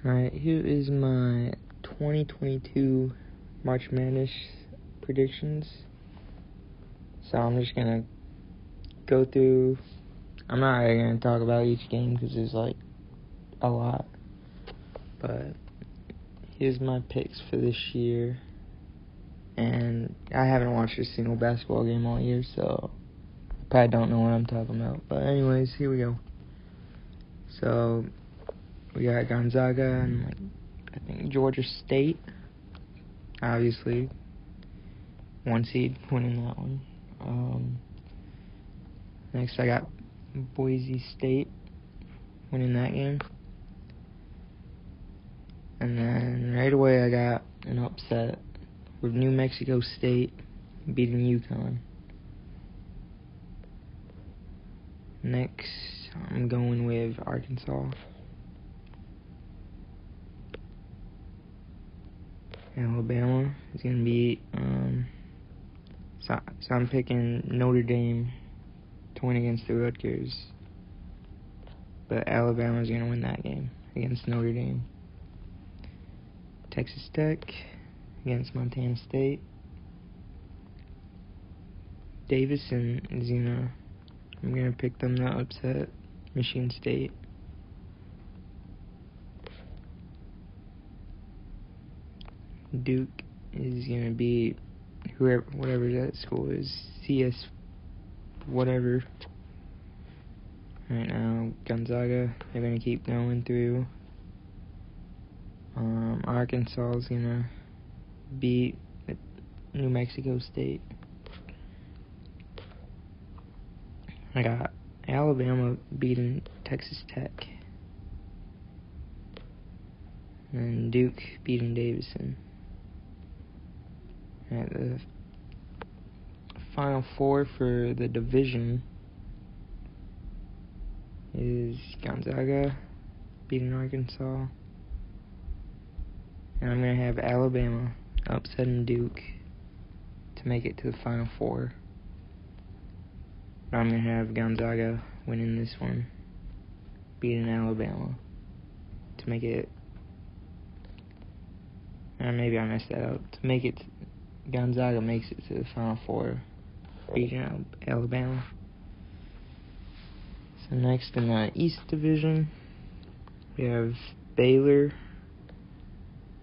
Alright, here is my 2022 March Madness predictions. So I'm just gonna go through. I'm not really gonna talk about each game because there's like a lot. But here's my picks for this year. And I haven't watched a single basketball game all year, so I probably don't know what I'm talking about. But anyways, here we go. So we got Gonzaga and I think Georgia State. Obviously, 1 seed winning that one. Next I got Boise State winning that game. And then right away I got an upset with New Mexico State beating UConn. Next I'm going with Arkansas. Alabama is going to be, so I'm picking Notre Dame to win against the Rutgers. But Alabama is going to win that game against Notre Dame. Texas Tech against Montana State. Davidson is I'm going to pick them to upset Michigan State. Duke is going to be whatever that school is, CS whatever. Right now, Gonzaga, they're going to keep going through. Arkansas is going to beat New Mexico State. I got Alabama beating Texas Tech. And Duke beating Davidson. At the Final Four for the division is Gonzaga beating Arkansas. And I'm going to have Alabama upsetting Duke to make it to the Final Four. But I'm going to have Gonzaga winning this one, beating Alabama to make it. Maybe I messed that up. To make it, Gonzaga makes it to the Final Four, beating Alabama. So next in the East Division, we have Baylor.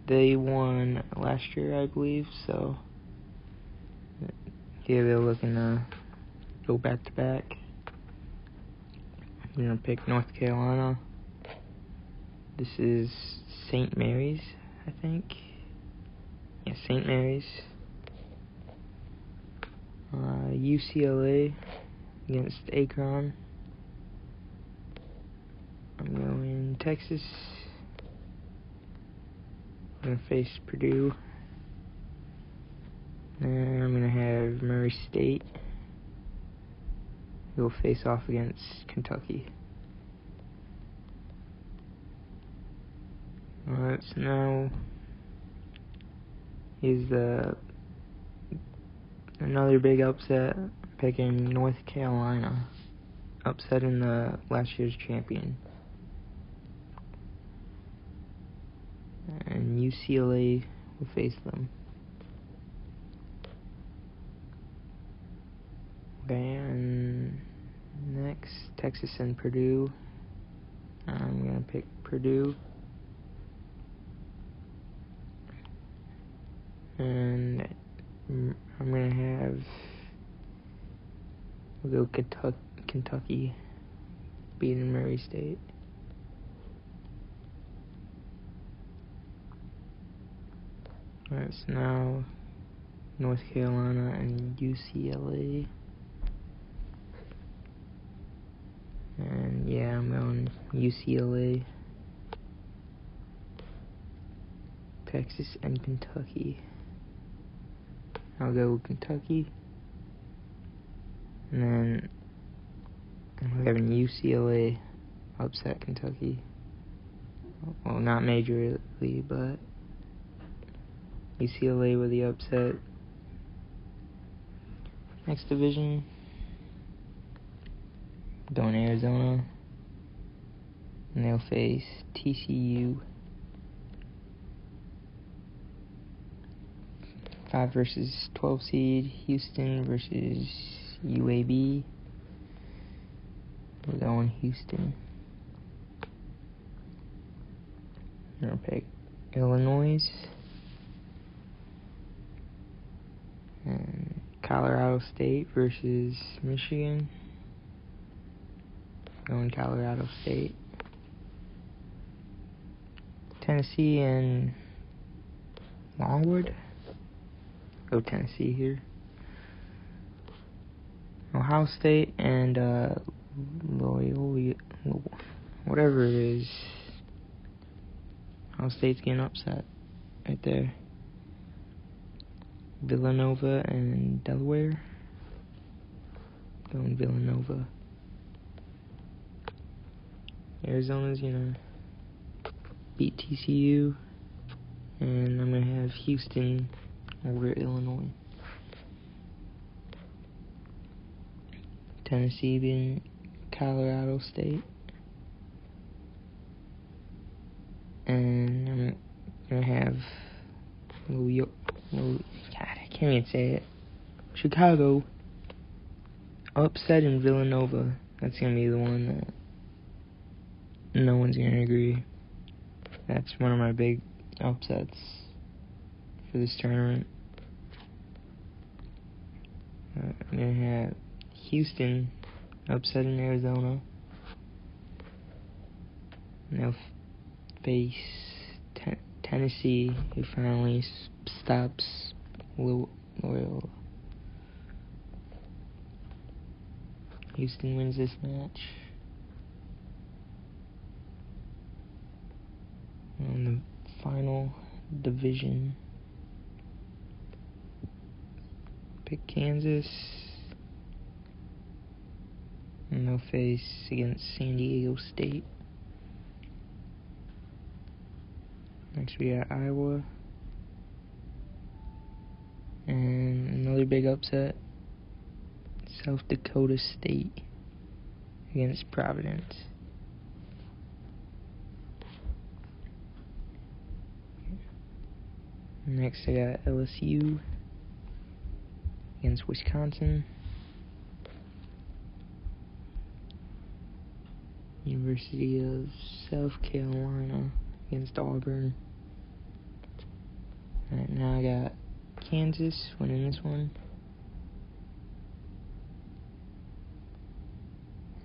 They won last year, I believe, so yeah, they're looking to go back to back. I'm going to pick North Carolina. This is St. Mary's, I think. Yeah, St. Mary's. UCLA against Akron. I'm going Texas. I'm going to face Purdue. And I'm going to have Murray State. He'll face off against Kentucky. Alright, so now is another big upset. Picking North Carolina, upsetting the last year's champion. And UCLA will face them. Okay, and next, Texas and Purdue. I'm going to pick Purdue. And I'm going to we'll go Kentucky beating Murray State. Alright, so now North Carolina and UCLA. And yeah, I'm going UCLA, Texas, and Kentucky. I'll go Kentucky. And then I'm having UCLA upset Kentucky. Well, not majorly, but UCLA with the upset. Next division, going to Arizona, and they'll face TCU. 5 versus 12 seed, Houston versus UAB. We're going Houston. I'm going to pick Illinois. And Colorado State versus Michigan. Going Colorado State. Tennessee and Longwood. Go Tennessee here. Ohio State and Loyola, whatever it is. Ohio State's getting upset right there. Villanova and Delaware. Going Villanova. Arizona's gonna beat TCU, and I'm gonna have Houston over Illinois. Tennessee being Colorado State, and I'm gonna have God, I can't even say it. Chicago upset in Villanova. That's gonna be the one that no one's gonna agree. That's one of my big upsets for this tournament. I'm gonna have Houston upsetting Arizona. And they'll face Tennessee, who finally stops Loyola. Houston wins this match. On the final division, pick Kansas, and they'll face against San Diego State. Next we got Iowa, and another big upset, South Dakota State against Providence. Next I got LSU against Wisconsin. University of South Carolina against Auburn. Alright, now I got Kansas winning this one.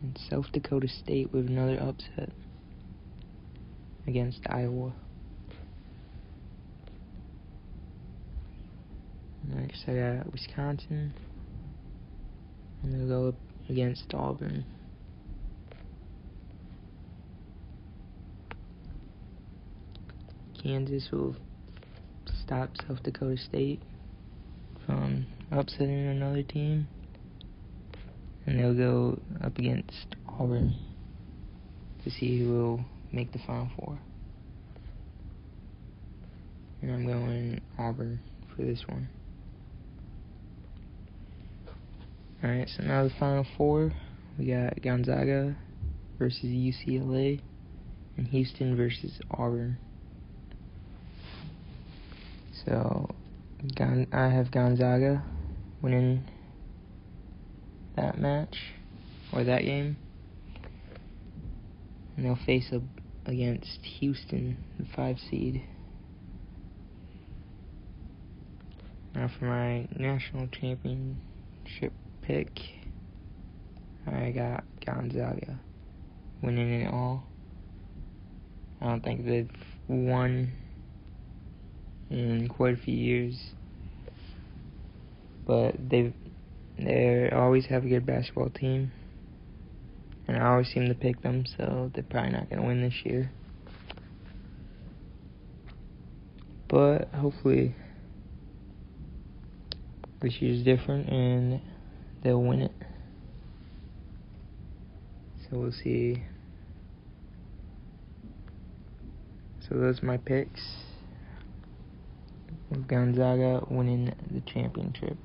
And South Dakota State with another upset against Iowa. Next I got Wisconsin, and they'll go up against Auburn. Kansas will stop South Dakota State from upsetting another team, and they'll go up against Auburn to see who will make the Final Four. And I'm going Auburn for this one. Alright, so now the Final Four. We got Gonzaga versus UCLA, and Houston versus Auburn. So, I have Gonzaga winning that match, or that game. And they'll face up against Houston, the 5 seed. Now for my national championship pick, I got Gonzaga winning it all. I don't think they've won in quite a few years, but they always have a good basketball team, and I always seem to pick them, so they're probably not going to win this year. But hopefully this year's different and they'll win it. So we'll see. So those are my picks, with Gonzaga winning the championship.